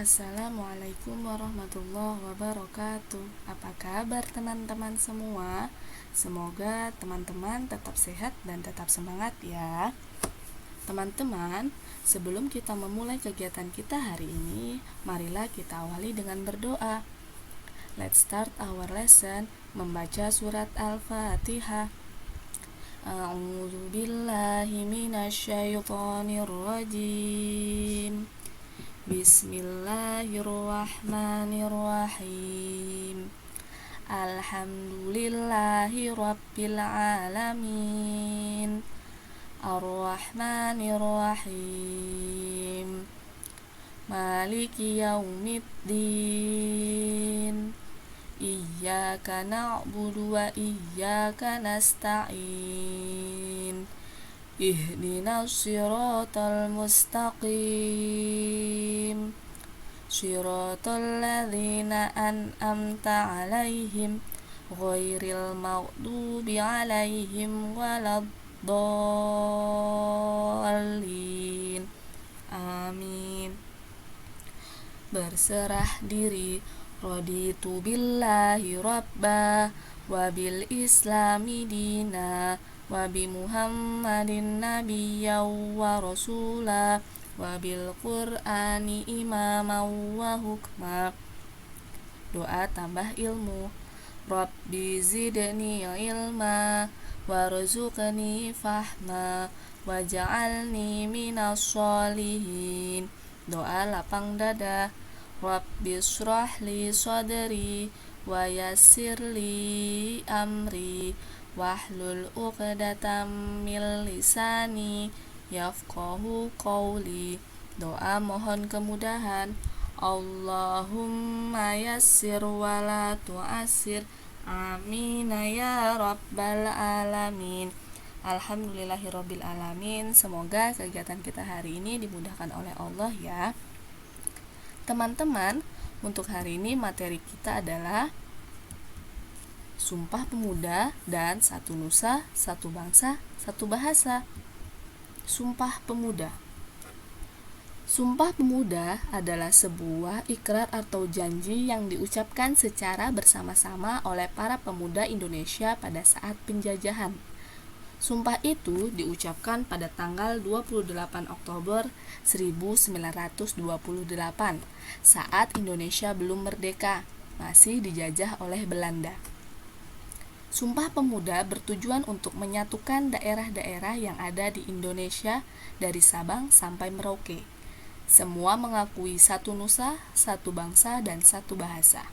Assalamualaikum warahmatullahi wabarakatuh. Apa kabar teman-teman semua? Semoga teman-teman tetap sehat dan tetap semangat ya. Teman-teman, sebelum kita memulai kegiatan kita hari ini, marilah kita awali dengan berdoa. Let's start our lesson membaca surat Al-Fatihah. A'udzu billahi minasyaitonir rajim. Bismillahirrahmanirrahim. Alhamdulillahi rabbil alamin. Ar-Rahmanirrahim. Maliki yaumiddin. Iyyaka na'budu wa iyyaka nasta'in. Ihdinas siratal mustaqim. Siratal ladzina an'amta 'alaihim ghairil maghdubi 'alaihim waladdallin. Amin. Berserah diri, raditu billahi rabba wa bil islami dina wa bi Muhammadin nabiyyan wa rasula wa bil Qur'ani imaman wa hukma. Doa tambah ilmu. Rabbi zidni ilma warzuqni fahma waj'alni minas sholihin. Doa lapang dada. Rabbi shrahli sadri wa yassirli amri wahlul 'uqdatam min lisani yafqahu qawli. Doa mohon kemudahan. Allahumma yassir wa la tu'assir. Amin ya rabbal alamin. Alhamdulillahirabbil alamin. Semoga kegiatan kita hari ini dimudahkan oleh Allah ya. Teman-teman, untuk hari ini materi kita adalah Sumpah Pemuda dan Satu Nusa, Satu Bangsa, Satu Bahasa. Sumpah Pemuda. Sumpah Pemuda adalah sebuah ikrar atau janji yang diucapkan secara bersama-sama oleh para pemuda Indonesia pada saat penjajahan. Sumpah itu diucapkan pada tanggal 28 Oktober 1928 saat Indonesia belum merdeka, masih dijajah oleh Belanda. Sumpah Pemuda bertujuan untuk menyatukan daerah-daerah yang ada di Indonesia dari Sabang sampai Merauke. Semua mengakui satu nusa, satu bangsa, dan satu bahasa.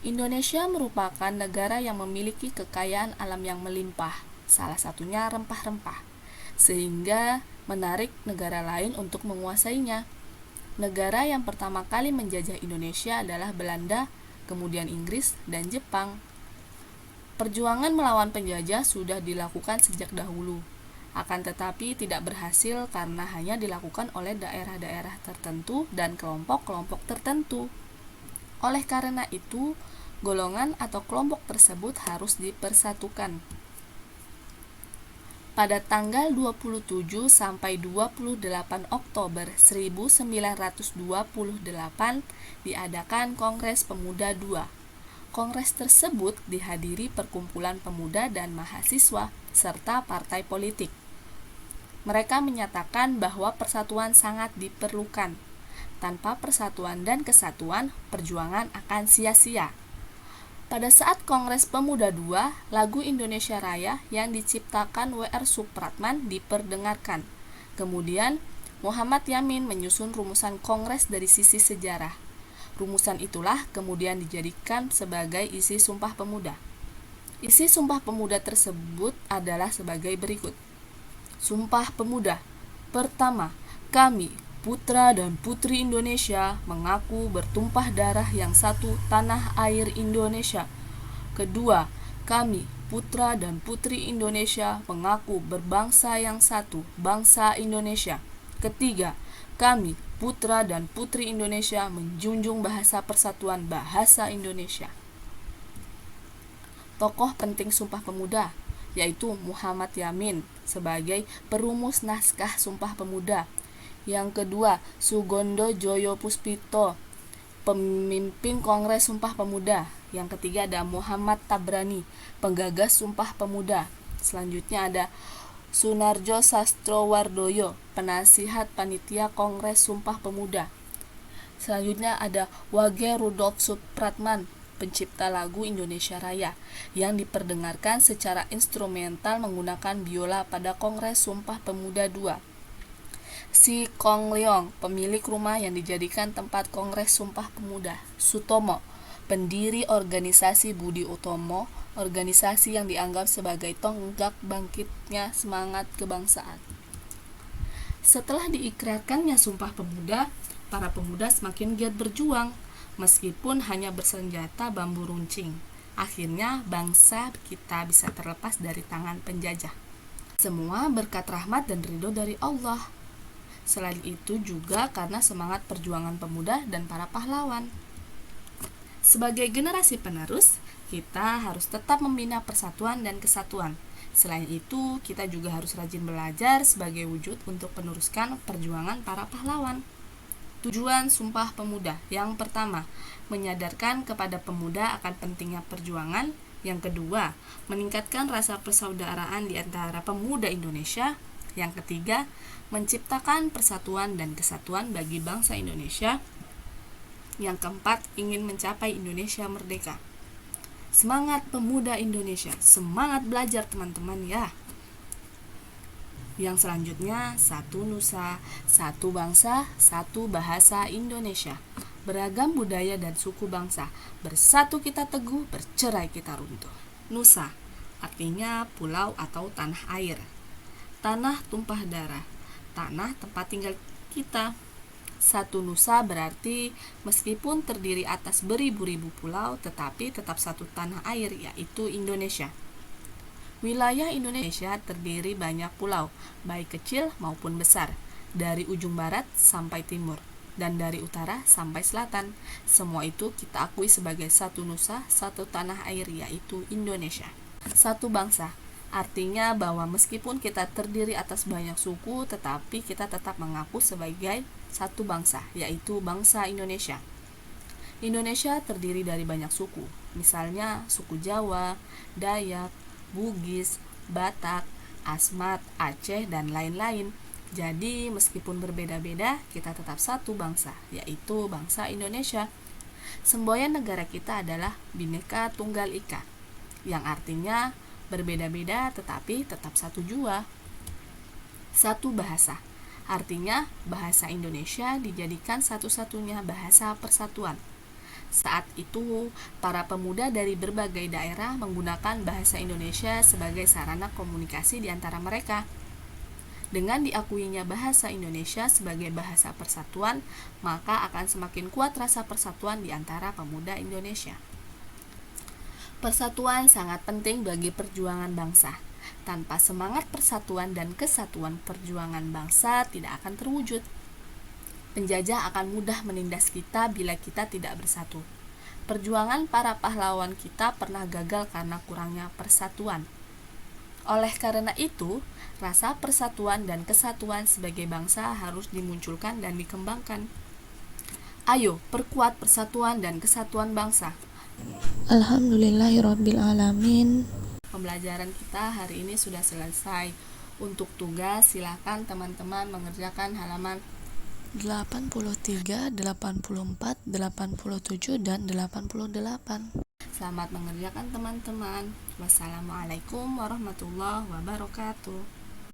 Indonesia merupakan negara yang memiliki kekayaan alam yang melimpah, salah satunya rempah-rempah, sehingga menarik negara lain untuk menguasainya. Negara yang pertama kali menjajah Indonesia adalah Belanda, kemudian Inggris, dan Jepang. Perjuangan melawan penjajah sudah dilakukan sejak dahulu, akan tetapi tidak berhasil karena hanya dilakukan oleh daerah-daerah tertentu dan kelompok-kelompok tertentu. Oleh karena itu, golongan atau kelompok tersebut harus dipersatukan. Pada tanggal 27 sampai 28 Oktober 1928 diadakan Kongres Pemuda II. Kongres tersebut dihadiri perkumpulan pemuda dan mahasiswa serta partai politik. Mereka menyatakan bahwa persatuan sangat diperlukan. Tanpa persatuan dan kesatuan, perjuangan akan sia-sia. Pada saat Kongres Pemuda II, lagu Indonesia Raya yang diciptakan W.R. Supratman diperdengarkan. Kemudian, Muhammad Yamin menyusun rumusan Kongres dari sisi sejarah. Rumusan itulah kemudian dijadikan sebagai isi Sumpah Pemuda. Isi Sumpah Pemuda tersebut adalah sebagai berikut. Sumpah Pemuda. Pertama, kami, putra dan putri Indonesia, mengaku bertumpah darah yang satu tanah air Indonesia. Kedua, kami, putra dan putri Indonesia, mengaku berbangsa yang satu, bangsa Indonesia. Ketiga, kami, putra dan putri Indonesia, menjunjung bahasa persatuan bahasa Indonesia. Tokoh penting Sumpah Pemuda, yaitu Muhammad Yamin sebagai perumus naskah Sumpah Pemuda. Yang kedua, Sugondo Joyo Puspito, pemimpin Kongres Sumpah Pemuda. Yang ketiga ada Muhammad Tabrani, penggagas Sumpah Pemuda. Selanjutnya ada Sunarjo Sastrowardoyo, penasihat panitia Kongres Sumpah Pemuda. Selanjutnya ada Wage Rudolf Supratman, pencipta lagu Indonesia Raya, yang diperdengarkan secara instrumental menggunakan biola pada Kongres Sumpah Pemuda II. Si Kong Leong, pemilik rumah yang dijadikan tempat Kongres Sumpah Pemuda. Sutomo, pendiri organisasi Budi Utomo, organisasi yang dianggap sebagai tonggak bangkitnya semangat kebangsaan. Setelah diikrarkannya Sumpah Pemuda, para pemuda semakin giat berjuang, meskipun hanya bersenjata bambu runcing. Akhirnya bangsa kita bisa terlepas dari tangan penjajah. Semua berkat rahmat dan ridho dari Allah. Selain itu juga karena semangat perjuangan pemuda dan para pahlawan. Sebagai generasi penerus, kita harus tetap membina persatuan dan kesatuan. Selain itu, kita juga harus rajin belajar sebagai wujud untuk meneruskan perjuangan para pahlawan. Tujuan Sumpah Pemuda. Yang pertama, menyadarkan kepada pemuda akan pentingnya perjuangan. Yang kedua, meningkatkan rasa persaudaraan di antara pemuda Indonesia. Yang ketiga, menciptakan persatuan dan kesatuan bagi bangsa Indonesia. Yang keempat, ingin mencapai Indonesia merdeka. Semangat pemuda Indonesia, semangat belajar teman-teman ya. Yang selanjutnya, satu nusa, satu bangsa, satu bahasa Indonesia. Beragam budaya dan suku bangsa, bersatu kita teguh, bercerai kita runtuh. Nusa, artinya pulau atau tanah air. Tanah tumpah darah, tanah tempat tinggal kita. Satu nusa berarti meskipun terdiri atas beribu-ribu pulau, tetapi tetap satu tanah air, yaitu Indonesia. Wilayah Indonesia terdiri banyak pulau, baik kecil maupun besar, dari ujung barat sampai timur, dan dari utara sampai selatan. Semua itu kita akui sebagai satu nusa, satu tanah air, yaitu Indonesia. Satu bangsa, artinya bahwa meskipun kita terdiri atas banyak suku, tetapi kita tetap mengaku sebagai satu bangsa, yaitu bangsa Indonesia. Indonesia terdiri dari banyak suku, misalnya suku Jawa, Dayak, Bugis, Batak, Asmat, Aceh, dan lain-lain. Jadi meskipun berbeda-beda, kita tetap satu bangsa, yaitu bangsa Indonesia. Semboyan negara kita adalah Bhinneka Tunggal Ika, yang artinya berbeda-beda tetapi tetap satu jua. Satu bahasa, artinya bahasa Indonesia dijadikan satu-satunya bahasa persatuan. Saat itu, para pemuda dari berbagai daerah menggunakan bahasa Indonesia sebagai sarana komunikasi di antara mereka. Dengan diakuinya bahasa Indonesia sebagai bahasa persatuan, maka akan semakin kuat rasa persatuan di antara pemuda Indonesia. Persatuan sangat penting bagi perjuangan bangsa. Tanpa semangat persatuan dan kesatuan perjuangan bangsa tidak akan terwujud. Penjajah akan mudah menindas kita bila kita tidak bersatu. Perjuangan para pahlawan kita pernah gagal karena kurangnya persatuan. Oleh karena itu, rasa persatuan dan kesatuan sebagai bangsa harus dimunculkan dan dikembangkan. Ayo, perkuat persatuan dan kesatuan bangsa. Alhamdulillahirrabbilalamin. Pembelajaran kita hari ini sudah selesai. Untuk tugas, silakan teman-teman mengerjakan halaman 83, 84, 87, dan 88. Selamat mengerjakan teman-teman. Wassalamualaikum warahmatullahi wabarakatuh.